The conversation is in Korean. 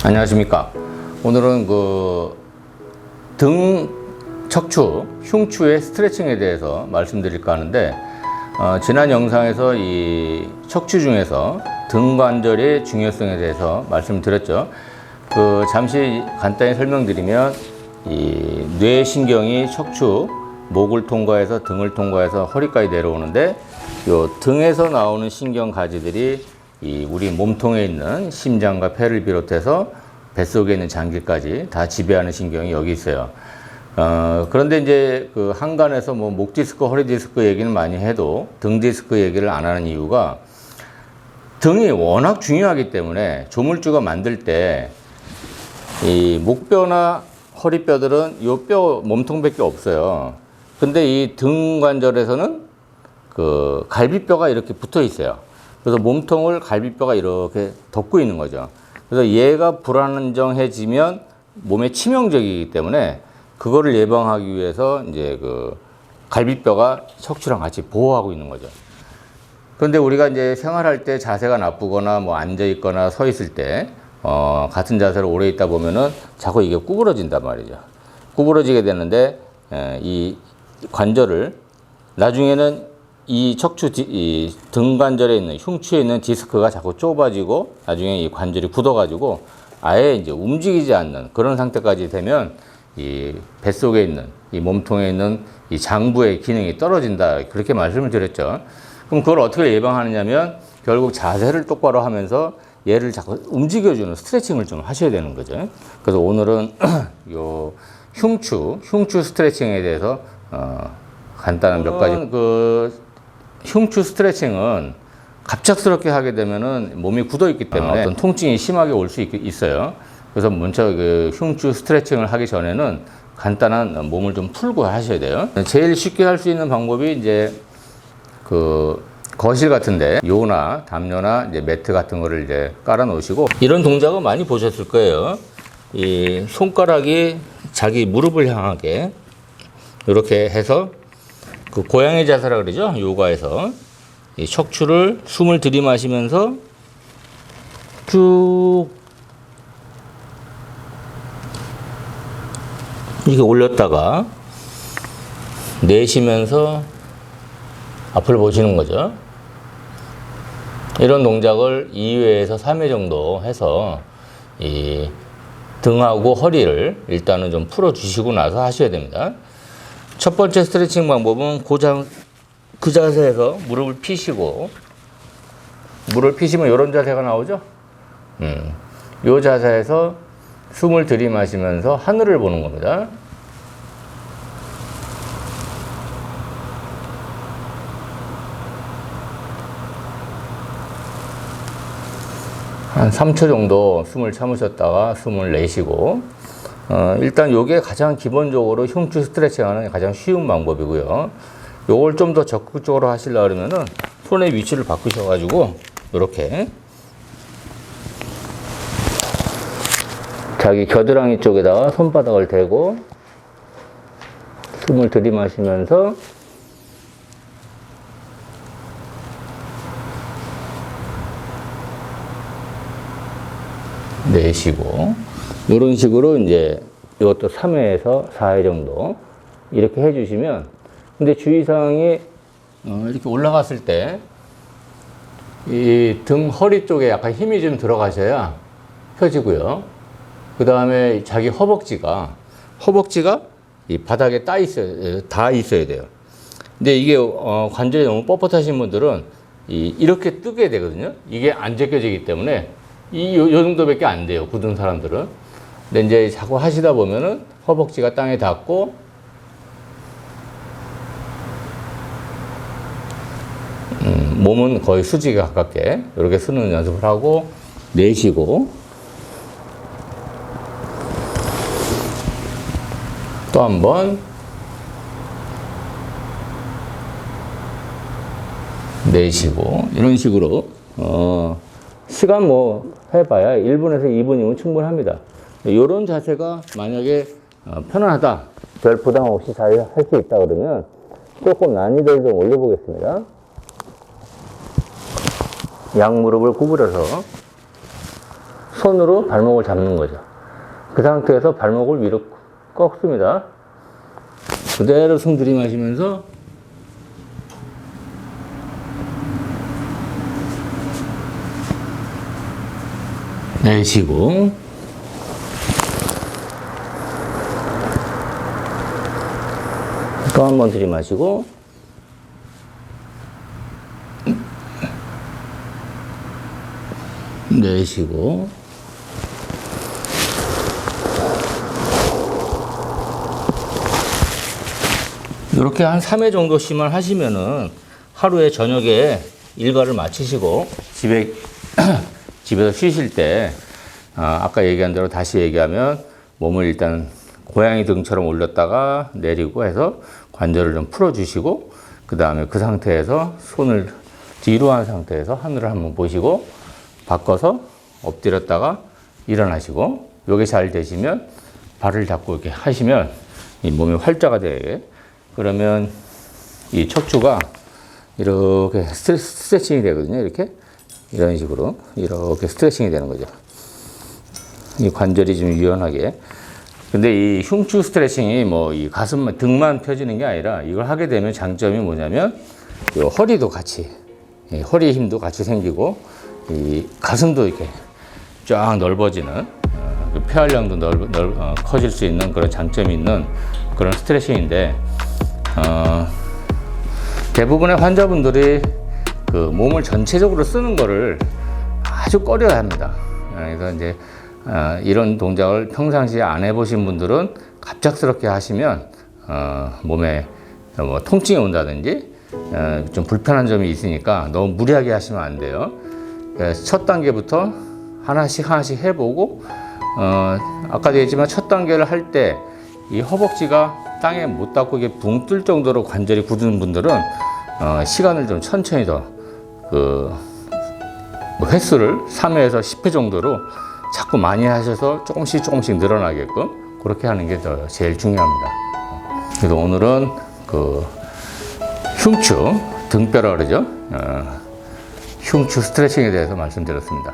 안녕하십니까. 오늘은 등 척추, 흉추의 스트레칭에 대해서 말씀드릴까 하는데, 지난 영상에서 이 척추 중에서 등 관절의 중요성에 대해서 말씀드렸죠. 잠시 간단히 설명드리면, 이 뇌신경이 척추, 목을 통과해서 등을 통과해서 허리까지 내려오는데, 요 등에서 나오는 신경 가지들이 우리 몸통에 있는 심장과 폐를 비롯해서 뱃속에 있는 장기까지 다 지배하는 신경이 여기 있어요. 그런데 이제 한간에서 목 디스크, 허리 디스크 얘기는 많이 해도 등 디스크 얘기를 안 하는 이유가, 등이 워낙 중요하기 때문에 조물주가 만들 때 이 목뼈나 허리뼈들은 요 뼈 몸통밖에 없어요. 근데 이 등 관절에서는 갈비뼈가 이렇게 붙어 있어요. 그래서 몸통을 갈비뼈가 이렇게 덮고 있는 거죠. 그래서 얘가 불안정해지면 몸에 치명적이기 때문에 그거를 예방하기 위해서 이제 갈비뼈가 척추랑 같이 보호하고 있는 거죠. 그런데 우리가 이제 생활할 때 자세가 나쁘거나 앉아 있거나 서 있을 때 같은 자세로 오래 있다 보면은 자꾸 이게 구부러진단 말이죠. 구부러지게 되는데 이 관절을 나중에는 이 척추, 이 등관절에 있는 흉추에 있는 디스크가 자꾸 좁아지고 나중에 이 관절이 굳어가지고 아예 이제 움직이지 않는 그런 상태까지 되면 이 뱃속에 있는 이 몸통에 있는 이 장부의 기능이 떨어진다. 그렇게 말씀을 드렸죠. 그럼 그걸 어떻게 예방하느냐면 결국 자세를 똑바로 하면서 얘를 자꾸 움직여주는 스트레칭을 좀 하셔야 되는 거죠. 그래서 오늘은 요 흉추 스트레칭에 대해서 간단한 몇 가지 흉추 스트레칭은 갑작스럽게 하게 되면은 몸이 굳어 있기 때문에 어떤 통증이 심하게 올 수 있어요. 그래서 먼저 흉추 스트레칭을 하기 전에는 간단한 몸을 좀 풀고 하셔야 돼요. 제일 쉽게 할 수 있는 방법이 이제 거실 같은데 요나 담요나 이제 매트 같은 거를 이제 깔아 놓으시고, 이런 동작은 많이 보셨을 거예요. 이 손가락이 자기 무릎을 향하게 이렇게 해서 고양이 자세라 그러죠. 요가에서 이 척추를 숨을 들이마시면서 쭉 이렇게 올렸다가 내쉬면서 앞을 보시는 거죠. 이런 동작을 2회에서 3회 정도 해서 이 등하고 허리를 일단은 좀 풀어 주시고 나서 하셔야 됩니다. 첫 번째 스트레칭 방법은 그 자세에서 무릎을 펴시고, 무릎을 펴시면 이런 자세가 나오죠. 이 자세에서 숨을 들이마시면서 하늘을 보는 겁니다. 한 3초 정도 숨을 참으셨다가 숨을 내쉬고, 일단 요게 가장 기본적으로 흉추 스트레칭 하는 가장 쉬운 방법이고요. 요걸 좀 더 적극적으로 하시려고 그러면은 손의 위치를 바꾸셔가지고 이렇게 자기 겨드랑이 쪽에다가 손바닥을 대고 숨을 들이마시면서 내쉬고, 이런 식으로 이제 이것도 3회에서 4회 정도 이렇게 해주시면, 근데 주의사항이 이렇게 올라갔을 때 이 등 허리 쪽에 약간 힘이 좀 들어가셔야 펴지고요. 그 다음에 자기 허벅지가 이 바닥에 닿아 있어야 돼요. 근데 이게 관절이 너무 뻣뻣하신 분들은 이렇게 뜨게 되거든요. 이게 안 제껴지기 때문에 요 정도밖에 안 돼요, 굳은 사람들은. 근데 이제 자꾸 하시다 보면은 허벅지가 땅에 닿고, 몸은 거의 수직에 가깝게 이렇게 쓰는 연습을 하고, 내쉬고, 또 한 번, 내쉬고, 이런 식으로, 시간 해봐야 1분에서 2분이면 충분합니다. 이런 자세가 만약에 편안하다, 별 부담 없이 잘 할 수 있다 그러면 조금 난이도를 좀 올려보겠습니다. 양무릎을 구부려서 손으로 발목을 잡는 거죠. 그 상태에서 발목을 위로 꺾습니다. 그대로 숨 들이마시면서 내쉬고 또 한 번 들이마시고 내쉬고 이렇게 한 3회 정도씩만 하시면은 하루에 저녁에 일과를 마치시고 집에서 쉬실 때 아까 얘기한 대로 다시 얘기하면 몸을 일단 고양이 등처럼 올렸다가 내리고 해서 관절을 좀 풀어주시고 그 다음에 그 상태에서 손을 뒤로 한 상태에서 하늘을 한번 보시고 바꿔서 엎드렸다가 일어나시고 요게 잘 되시면 발을 잡고 이렇게 하시면 이 몸이 활자가 되게 그러면 이 척추가 이렇게 스트레칭이 되거든요. 이렇게 이런 식으로 이렇게 스트레칭이 되는 거죠. 이 관절이 좀 유연하게. 근데 이 흉추 스트레칭이 뭐 이 가슴만 등만 펴지는 게 아니라 이걸 하게 되면 장점이 뭐냐면 이 허리도 같이 허리 힘도 같이 생기고 이 가슴도 이렇게 쫙 넓어지는 폐활량도 커질 수 있는 그런 장점이 있는 그런 스트레칭인데 대부분의 환자분들이 그 몸을 전체적으로 쓰는 거를 아주 꺼려야 합니다. 그래서 이제 이런 동작을 평상시에 안 해보신 분들은 갑작스럽게 하시면 몸에 뭐 통증이 온다든지 좀 불편한 점이 있으니까 너무 무리하게 하시면 안 돼요. 첫 단계부터 하나씩 해보고 아까도 얘기했지만 첫 단계를 할 때 이 허벅지가 땅에 못 닿고 이게 붕 뜰 정도로 관절이 굳은 분들은 시간을 좀 천천히 더 뭐 횟수를 3회에서 10회 정도로 자꾸 많이 하셔서 조금씩 늘어나게끔 그렇게 하는 게 더 제일 중요합니다. 그래서 오늘은 그 흉추 등뼈라 그러죠. 흉추 스트레칭에 대해서 말씀드렸습니다.